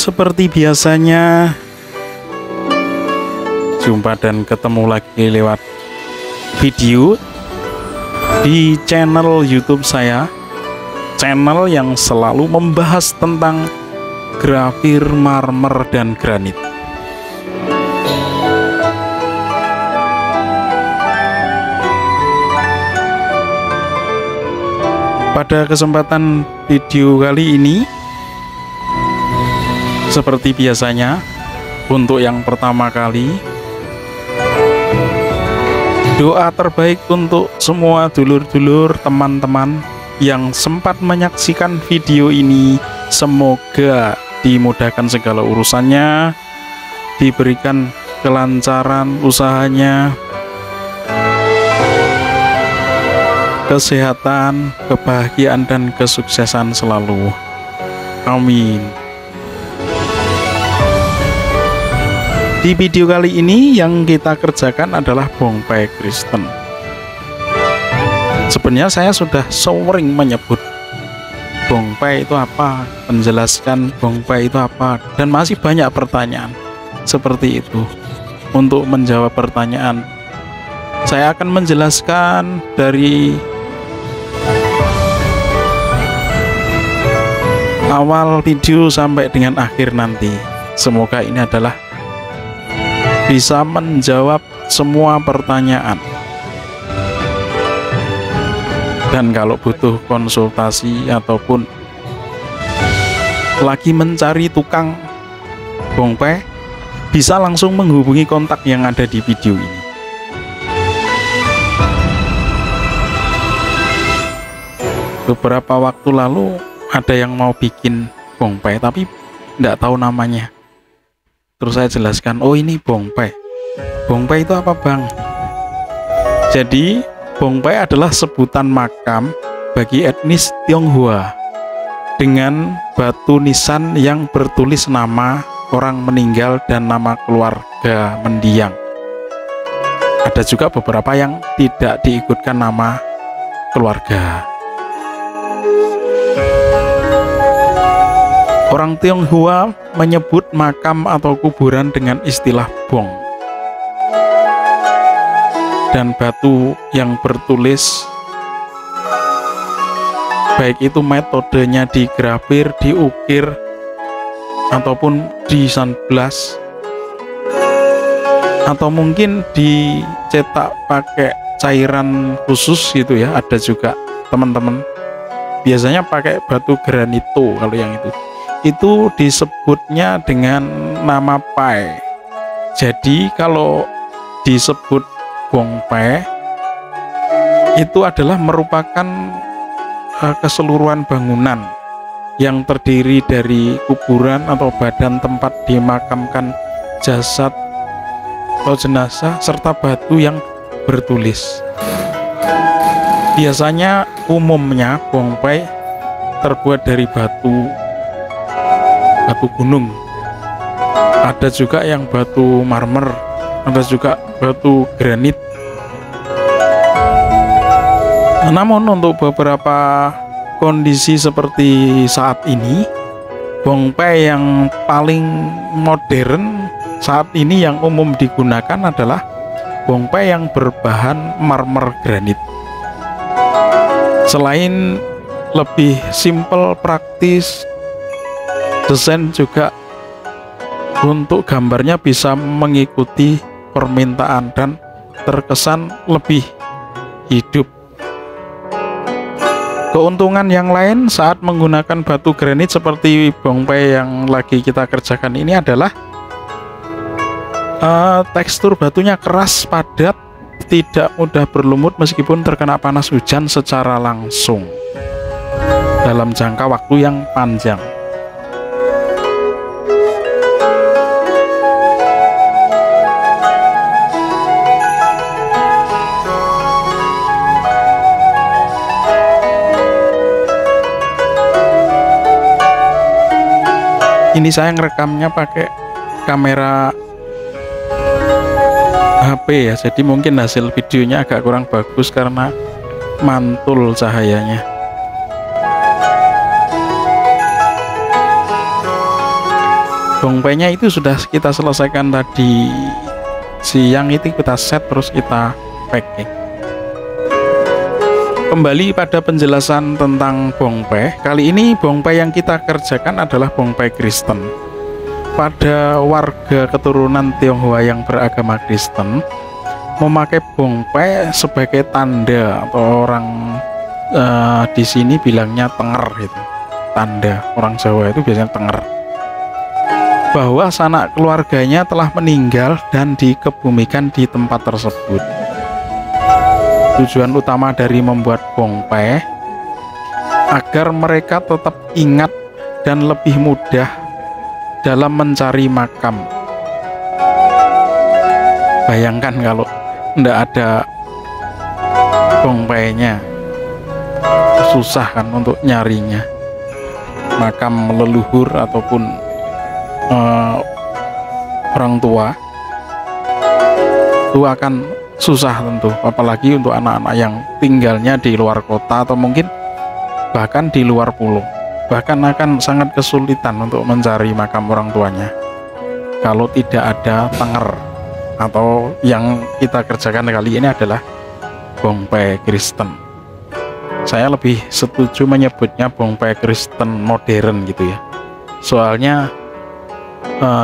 Seperti biasanya, jumpa dan ketemu lagi lewat video di channel YouTube saya, channel yang selalu membahas tentang grafir, marmer, dan granit. Pada kesempatan video kali ini, seperti biasanya, untuk yang pertama kali, doa terbaik untuk semua dulur-dulur, teman-teman yang sempat menyaksikan video ini. Semoga dimudahkan segala urusannya, diberikan kelancaran usahanya, kesehatan, kebahagiaan, dan kesuksesan selalu. Amin. Di video kali ini yang kita kerjakan adalah bongpai Kristen. Sebenarnya saya sudah sering menyebut bongpai itu apa, menjelaskan bongpai itu apa, dan masih banyak pertanyaan seperti itu. Untuk menjawab pertanyaan, saya akan menjelaskan dari awal video sampai dengan akhir nanti. Semoga ini adalah bisa menjawab semua pertanyaan. Dan kalau butuh konsultasi ataupun lagi mencari tukang bongpai, bisa langsung menghubungi kontak yang ada di video ini. Beberapa waktu lalu ada yang mau bikin bongpai tapi tidak tahu namanya. Terus saya jelaskan, oh ini bongpai. Bongpai itu apa, Bang? Jadi bongpai adalah sebutan makam bagi etnis Tionghoa dengan batu nisan yang bertulis nama orang meninggal dan nama keluarga mendiang. Ada juga beberapa yang tidak diikutkan nama keluarga. Orang Tionghoa menyebut makam atau kuburan dengan istilah bong. Dan batu yang bertulis, baik itu metodenya digrafir, diukir, ataupun di sandblast, atau mungkin dicetak pakai cairan khusus gitu ya. Ada juga teman-teman biasanya pakai batu granito. Kalau yang itu disebutnya dengan nama pai. Jadi kalau disebut bongpai itu adalah merupakan keseluruhan bangunan yang terdiri dari kuburan atau badan tempat dimakamkan jasad atau jenazah serta batu yang bertulis. Biasanya umumnya bongpai terbuat dari batu gunung, ada juga yang batu marmer, ada juga batu granit. Namun untuk beberapa kondisi seperti saat ini, bongpai yang paling modern saat ini yang umum digunakan adalah bongpai yang berbahan marmer granit. Selain lebih simple, praktis, desain juga untuk gambarnya bisa mengikuti permintaan dan terkesan lebih hidup. Keuntungan yang lain saat menggunakan batu granit seperti bongpai yang lagi kita kerjakan ini adalah tekstur batunya keras, padat, tidak mudah berlumut meskipun terkena panas hujan secara langsung dalam jangka waktu yang panjang. Ini saya ngerekamnya pakai kamera HP ya, jadi mungkin hasil videonya agak kurang bagus karena mantul cahayanya. bongpainya itu sudah kita selesaikan tadi siang, itu kita set terus kita packing. Kembali pada penjelasan tentang bongpai. Kali ini bongpai yang kita kerjakan adalah bongpai Kristen. Pada warga keturunan Tionghoa yang beragama Kristen, memakai bongpai sebagai tanda, atau orang di sini bilangnya tenger gitu. Tanda, orang Jawa itu biasanya tenger, bahwa sanak keluarganya telah meninggal dan dikebumikan di tempat tersebut. Tujuan utama dari membuat bongpai agar mereka tetap ingat dan lebih mudah dalam mencari makam. Bayangkan kalau tidak ada bongpainya, susah kan untuk nyarinya. Makam leluhur ataupun orang tua itu akan susah tentu, apalagi untuk anak-anak yang tinggalnya di luar kota atau mungkin bahkan di luar pulau, bahkan akan sangat kesulitan untuk mencari makam orang tuanya kalau tidak ada tenger. Atau yang kita kerjakan kali ini adalah bongpai Kristen. Saya lebih setuju menyebutnya bongpai Kristen modern gitu ya, soalnya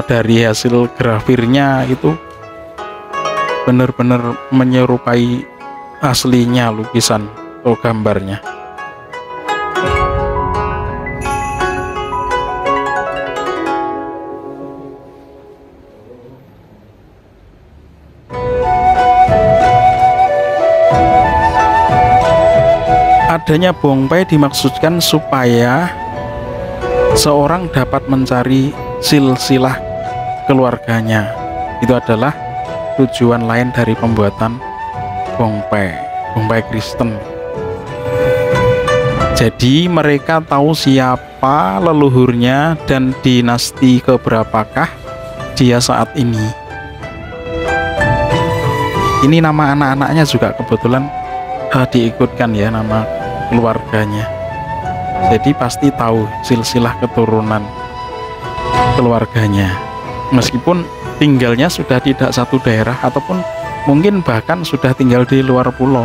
dari hasil grafirnya itu benar-benar menyerupai aslinya lukisan atau gambarnya. Adanya bongpai dimaksudkan supaya seorang dapat mencari silsilah keluarganya. Itu adalah tujuan lain dari pembuatan bongpai Kristen. Jadi mereka tahu siapa leluhurnya dan dinasti keberapakah dia saat ini. Ini nama anak-anaknya juga kebetulan diikutkan ya, nama keluarganya. Jadi pasti tahu silsilah keturunan keluarganya, meskipun tinggalnya sudah tidak satu daerah, ataupun mungkin bahkan sudah tinggal di luar pulau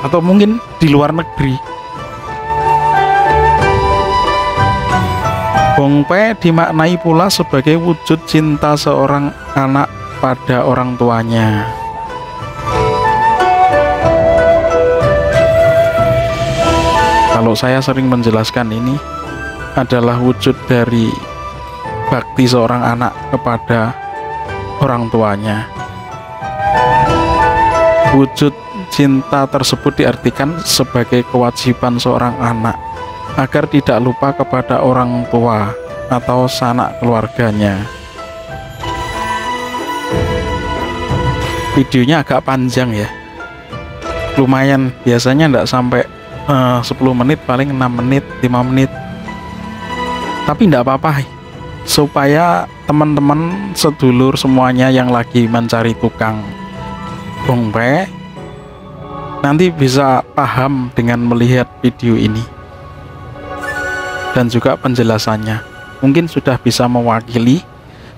atau mungkin di luar negeri. Bongpai dimaknai pula sebagai wujud cinta seorang anak pada orang tuanya. Kalau saya sering menjelaskan, ini adalah wujud dari bakti seorang anak kepada orang tuanya. Wujud cinta tersebut diartikan sebagai kewajiban seorang anak agar tidak lupa kepada orang tua atau sanak keluarganya. Videonya agak panjang ya, lumayan, biasanya tidak sampai 10 menit, paling 6 menit, 5 menit. Tapi tidak apa-apa, supaya teman-teman sedulur semuanya yang lagi mencari tukang bongpai nanti bisa paham dengan melihat video ini dan juga penjelasannya. Mungkin sudah bisa mewakili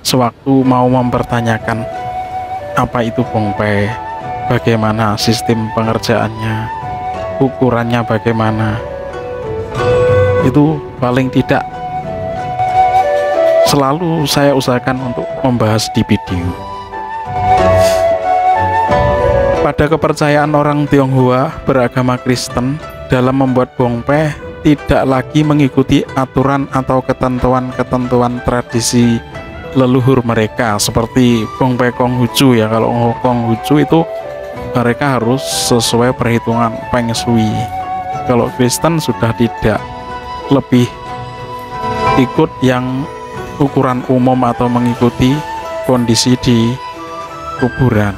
sewaktu mau mempertanyakan apa itu bongpai, bagaimana sistem pengerjaannya, ukurannya bagaimana. Itu paling tidak selalu saya usahakan untuk membahas di video. Pada kepercayaan orang Tionghoa beragama Kristen, dalam membuat bongpai tidak lagi mengikuti aturan atau ketentuan-ketentuan tradisi leluhur mereka, seperti bongpai Konghucu ya. Kalau Konghucu itu mereka harus sesuai perhitungan Feng Shui. Kalau Kristen sudah tidak, lebih ikut yang ukuran umum atau mengikuti kondisi di kuburan.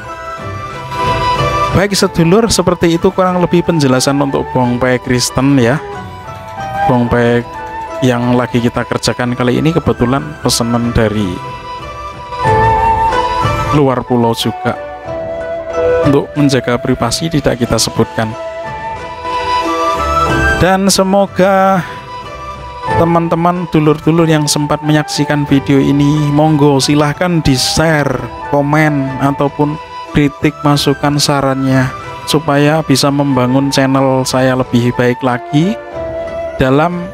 Baik sedulur, seperti itu kurang lebih penjelasan untuk bongpai Kristen ya. Bongpai yang lagi kita kerjakan kali ini kebetulan pesanan dari luar pulau juga. Untuk menjaga privasi tidak kita sebutkan. Dan semoga teman-teman dulur-dulur yang sempat menyaksikan video ini, monggo silahkan di-share, komen, ataupun kritik masukan sarannya supaya bisa membangun channel saya lebih baik lagi dalam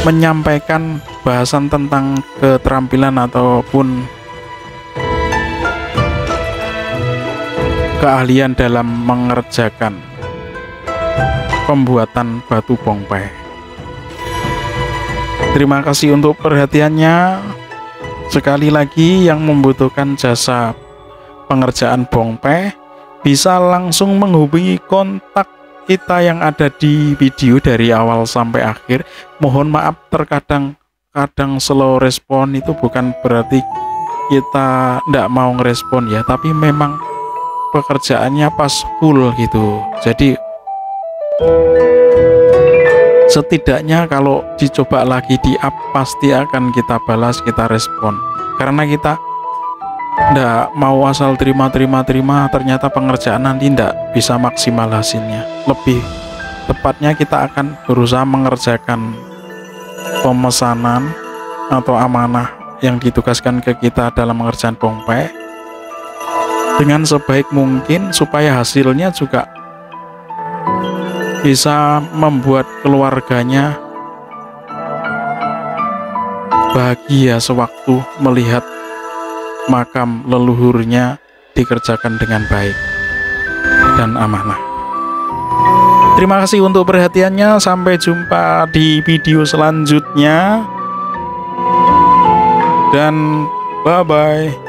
menyampaikan bahasan tentang keterampilan ataupun keahlian dalam mengerjakan pembuatan batu bongpai. Terima kasih untuk perhatiannya. Sekali lagi, yang membutuhkan jasa pengerjaan bongpai bisa langsung menghubungi kontak kita yang ada di video dari awal sampai akhir. Mohon maaf terkadang slow respon, itu bukan berarti kita tidak mau ngerespon ya, tapi memang pekerjaannya pas full gitu. Jadi setidaknya kalau dicoba lagi di up, pasti akan kita balas, kita respon. Karena kita ndak mau asal terima, ternyata pengerjaan nanti ndak bisa maksimal hasilnya. Lebih tepatnya kita akan berusaha mengerjakan pemesanan atau amanah yang ditugaskan ke kita dalam mengerjakan bongpai dengan sebaik mungkin, supaya hasilnya juga bisa membuat keluarganya bahagia sewaktu melihat makam leluhurnya dikerjakan dengan baik dan amanah. Terima kasih untuk perhatiannya. Sampai jumpa di video selanjutnya dan bye-bye.